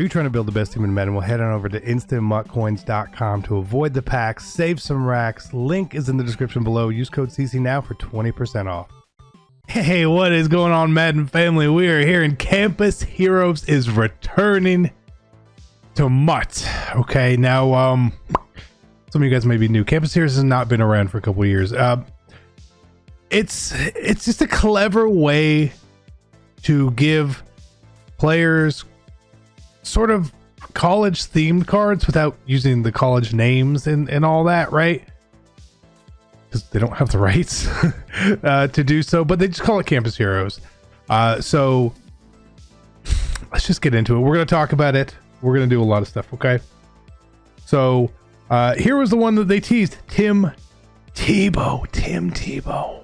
Are you trying to build the best team in Madden? Well, head on over to instantmuttcoins.com to avoid the packs, save some racks. Link is in the description below. Use code CC now for 20% off. Hey, what is going on, Madden family? We are here, and Campus Heroes is returning to Mutt. Okay, now some of you guys may be new. Campus Heroes has not been around for a couple of years. It's just a clever way to give players sort of college themed cards without using the college names and all that, right? Because they don't have the rights to do so, but they just call it Campus Heroes. So let's just get into it. We're going to talk about it. We're going to do a lot of stuff, okay? So here was the one that they teased. Tim Tebow.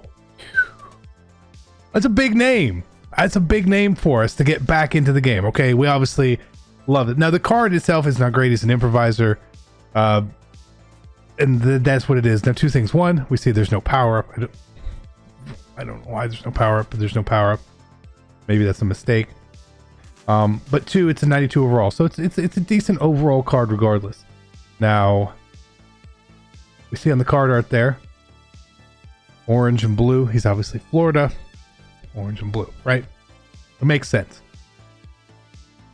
That's a big name. That's a big name for us to get back into the game, okay? We obviously love it. Now, the card itself is not great. He's an improviser. And that's what it is. Now, two things. One, we see there's no power-up. I don't know why there's no power-up, but there's no power-up. Maybe that's a mistake. But two, it's a 92 overall. So it's a decent overall card regardless. Now, we see on the card art there, orange and blue. He's obviously Florida. Orange and blue, right? It makes sense.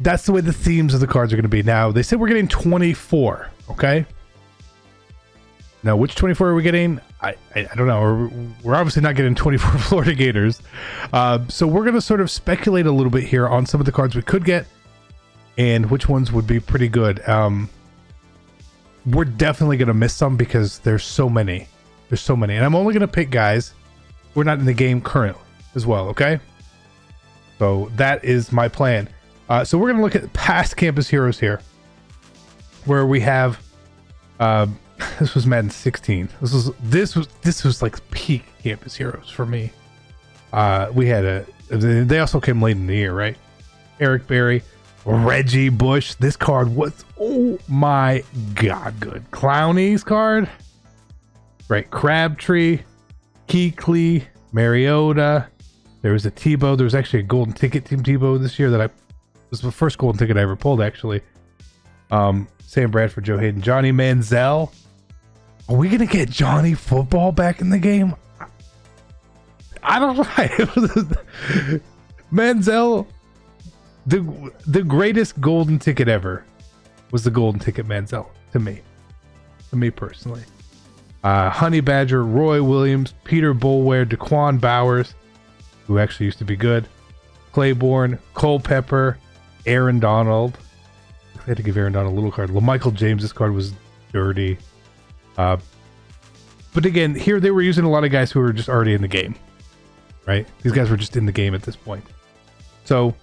That's the way the themes of the cards are going to be. Now, they said we're getting 24, okay? Now, which 24 are we getting? I don't know. We're obviously not getting 24 Florida Gators. So we're going to sort of speculate a little bit here on some of the cards we could get and which ones would be pretty good. We're definitely going to miss some because there's so many. There's so many. And I'm only going to pick guys who are not in the game currently as well, okay? So that is my plan. So we're going to look at past Campus Heroes here, where we have this was Madden 16. This was like peak Campus Heroes for me. We had they also came late in the year, right? Eric Berry, Reggie Bush. This card was, oh my god, good. Clowney's card, right? Crabtree, Keekly, Mariota. There was a Tebow. There was actually a golden ticket Team Tebow this year that was the first golden ticket I ever pulled, actually. Sam Bradford, Joe Hayden, Johnny Manziel. Are we gonna get Johnny Football back in the game? I don't know. Manziel, the greatest golden ticket ever was the golden ticket Manziel to me personally. Honey Badger, Roy Williams, Peter Boulware, Daquan Bowers, who actually used to be good, Claiborne, Culpepper, Aaron Donald. I had to give Aaron Donald a little card. LaMichael James, this card was dirty. But again, here they were using a lot of guys who were just already in the game, right? These guys were just in the game at this point. So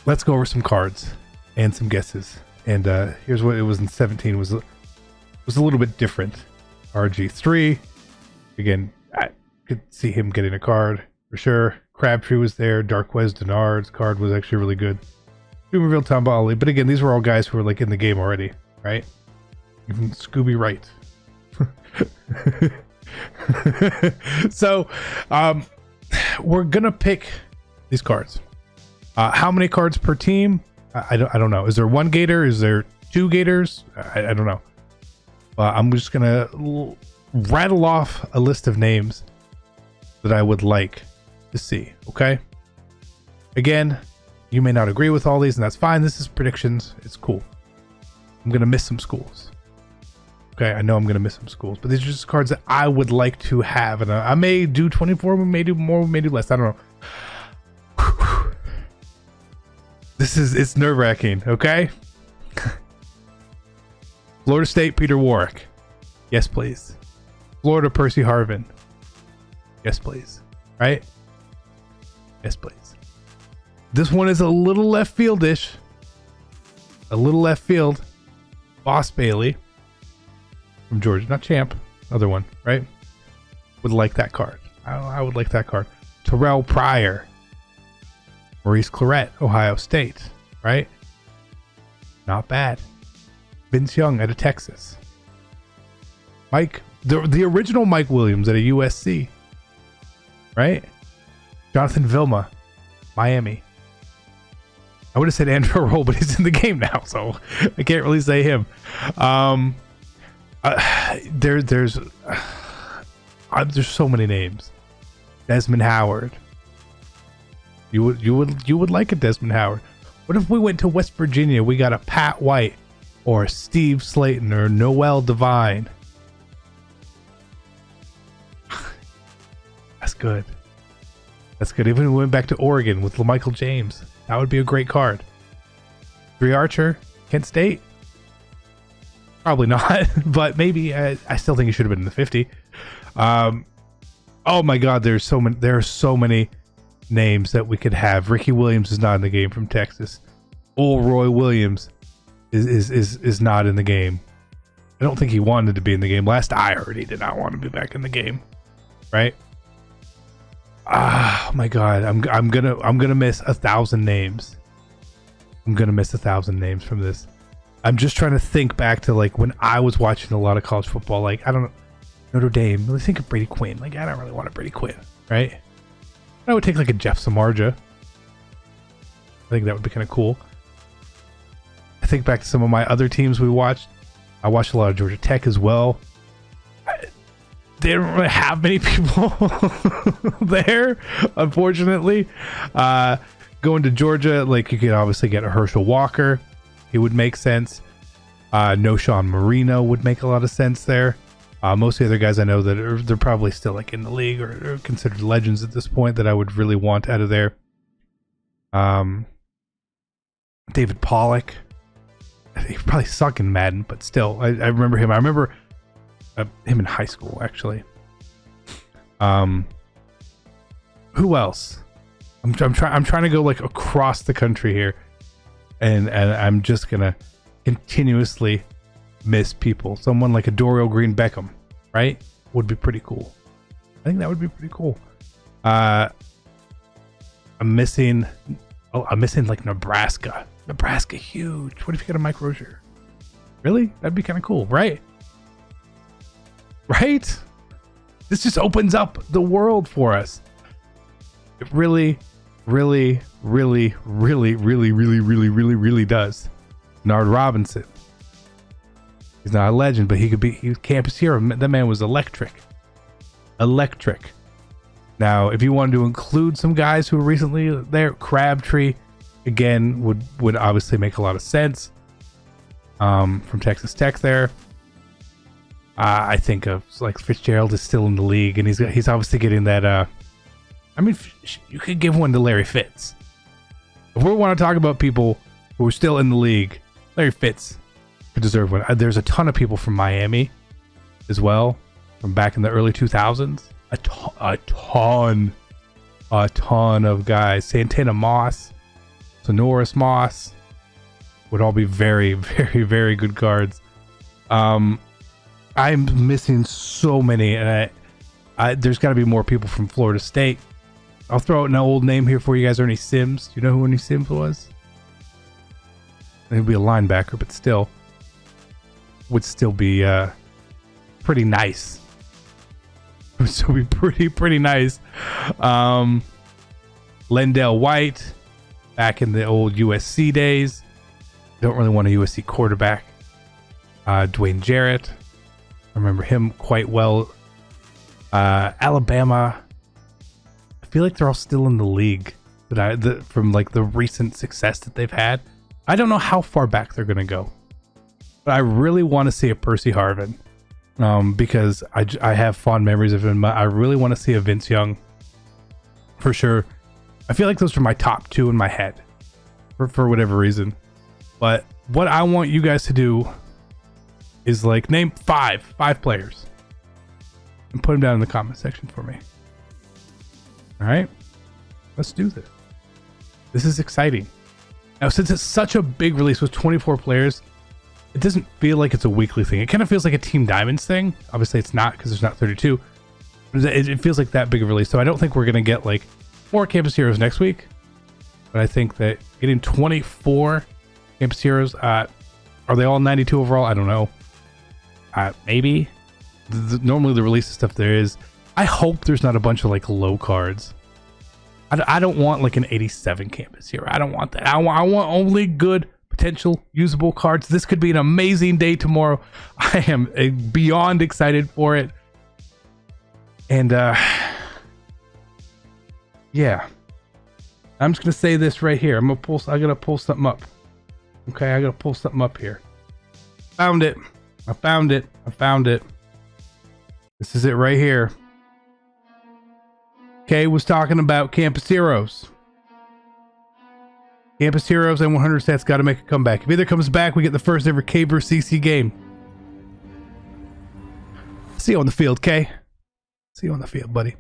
let's go over some cards and some guesses. And here's what it was in 17. Was a little bit different. RG3. Again, I could see him getting a card for sure. Crabtree was there. Darquez Denard's card was actually really good. Boomerville Tambali. But again, these were all guys who were like in the game already, right? Even Scooby Wright. So we're gonna pick these cards. How many cards per team? I don't know. Is there one Gator? Is there two Gators? I don't know. I'm just gonna rattle off a list of names that I would like to see. Okay. Again, you may not agree with all these, and that's fine. This is predictions. It's cool. I'm gonna miss some schools. Okay, I know I'm gonna miss some schools, but these are just cards that I would like to have, and I may do 24. We may do more. We may do less. I don't know. It's nerve-wracking. Okay. Florida State, Peter Warwick. Yes, please. Florida, Percy Harvin. Yes, please. Right? Yes, please. This one is a little left field-ish. A little left field. Boss Bailey from Georgia. Not Champ. Other one, right? Would like that card. I would like that card. Terrell Pryor. Maurice Claret, Ohio State. Right? Not bad. Vince Young out of Texas. Mike, the original Mike Williams at a USC. Right? Jonathan Vilma, Miami. I would have said Andrew Roll, but he's in the game now, so I can't really say him. There's so many names. Desmond Howard. You would like a Desmond Howard. What if we went to West Virginia? We got a Pat White or a Steve Slayton or Noel Devine. That's good. That's good. Even if we went back to Oregon with LaMichael James, that would be a great card. Bree Archer, Kent State. Probably not, but maybe. I still think he should have been in the 50. Oh my God, there are so many names that we could have. Ricky Williams is not in the game from Texas. Old Roy Williams is not in the game. I don't think he wanted to be in the game. Last I heard, he did not want to be back in the game. Right? Oh my God, I'm gonna miss 1,000 names. I'm gonna miss 1,000 names from this. I'm just trying to think back to like when I was watching a lot of college football. Like, I don't know, Notre Dame. Really think of Brady Quinn. Like, I don't really want a Brady Quinn, right? I would take like a Jeff Samardzija. I think that would be kind of cool. I think back to some of my other teams we watched. I watched a lot of Georgia Tech as well. They didn't really have many people there, unfortunately. Going to Georgia, like, you could obviously get a Herschel Walker. He would make sense. No Sean Marino would make a lot of sense there. Most of the other guys I know that they're probably still like in the league or considered legends at this point that I would really want out of there. David Pollock. He probably suck in Madden, but still, I remember him. I remember him in high school, actually. Who else? I'm trying to go like across the country here, and I'm just gonna continuously miss people. Someone like a Dorial Green Beckham, right? Would be pretty cool. I think that would be pretty cool. I'm missing like Nebraska. Nebraska, huge. What if you got a Mike Rozier? Really? That'd be kind of cool, right? Right? This just opens up the world for us. It really, really, really, really, really, really, really, really, really does. Nard Robinson. He's not a legend, but he was campus hero. That man was electric. Electric. Now, if you wanted to include some guys who were recently there, Crabtree, again, would obviously make a lot of sense. From Texas Tech there. I think of like Fitzgerald is still in the league, and he's obviously getting that. I mean, you could give one to Larry Fitz. If we want to talk about people who are still in the league, Larry Fitz could deserve one. There's a ton of people from Miami as well, from back in the early 2000s. A ton of guys. Santana Moss, Sonoris Moss would all be very, very, very good cards. I'm missing so many, and there's got to be more people from Florida State. I'll throw out an old name here for you guys. Ernie Sims. Do you know who Ernie Sims was? He'd be a linebacker, but still would still be pretty nice. Would still be pretty nice. Lendell White, back in the old USC days. Don't really want a USC quarterback. Dwayne Jarrett. I remember him quite well. Alabama. I feel like they're all still in the league from like the recent success that they've had. I don't know how far back they're going to go, but I really want to see a Percy Harvin because I have fond memories of him. I really want to see a Vince Young for sure. I feel like those are my top two in my head for whatever reason. But what I want you guys to do is like name five players and put them down in the comment section for me. All right, let's do this. This is exciting. Now, since it's such a big release with 24 players, it doesn't feel like it's a weekly thing. It kind of feels like a Team Diamonds thing. Obviously, it's not because there's not 32. But it feels like that big of a release. So I don't think we're going to get like more Campus Heroes next week. But I think that getting 24 Campus Heroes, are they all 92 overall? I don't know. Maybe. Normally the release stuff there is. I hope there's not a bunch of like low cards. I don't want like an 87 Campus Hero. I don't want that. I want only good potential usable cards. This could be an amazing day tomorrow. I am beyond excited for it. And yeah, I'm just gonna say this right here. I gotta pull something up. Okay, I gotta pull something up here. Found it. I found it. This is it right here. Kay was talking about Campus Heroes. Campus Heroes and 100 stats got to make a comeback. If either comes back, we get the first ever K vs CC game. See you on the field, Kay. See you on the field, buddy.